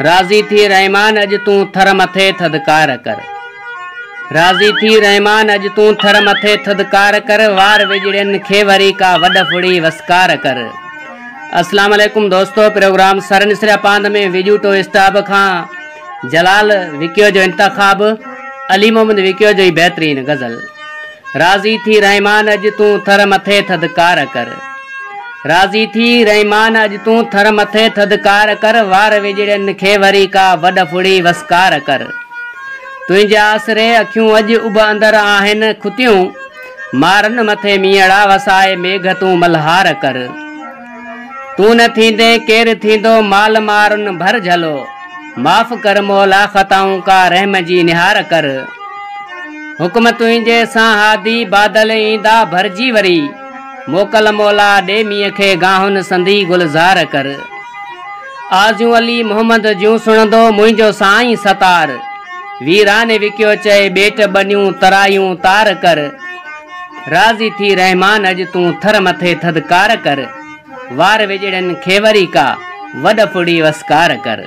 राज़ी थी रहमान अज तू थर मथे थदकार कर। राज़ी थी रहमान अज तू थर मथे थदकार कर। वार विजड़न खे वरी का वड फुड़ी वस्कार कर। अस्सलाम वालेकुम दोस्तों, प्रोग्राम सर निसरा पांद में विजू टो स्टाफ खां जलाल विकियो जो इंतखाब, अली मोहम्मद विकियो जो बेहतरीन गज़ल। राज़ी थी रहमान अज तू थर मथे थदकार कर। राज़ी थी रहमान अज तू थर मथे थदकार कर। वार विजड़न खे वरी का वड फुड़ी वस्कार कर। तुंहिंजे आसरे अखियूं अज उब अंदर आहिन खुतियूं। मारन मथे मीअड़ा वसाए मेघ तू मल्हार कर। तू न थींदे केर थींदो माल मारुन भर झलो। माफ़ कर मौला ख़ताऊं का रहम जी निहार कर। हुक्म तुंहिंजे सां हादी बादल ईंदा भरजी वरी। मोकल मौला ॾे मींहं खे गाहुन संदी गुलज़ार कर। आज़ू अली मोहम्मद जूं सुणंदो मुंहिंजो साईं सतार। वीराने विकियो चए बेट बनियूं तरायूं तार कर। राज़ी थी रहमान अज तू थर मथे थदकार कर। वार विजड़न खे वरी का वड फुड़ी वस्कार कर।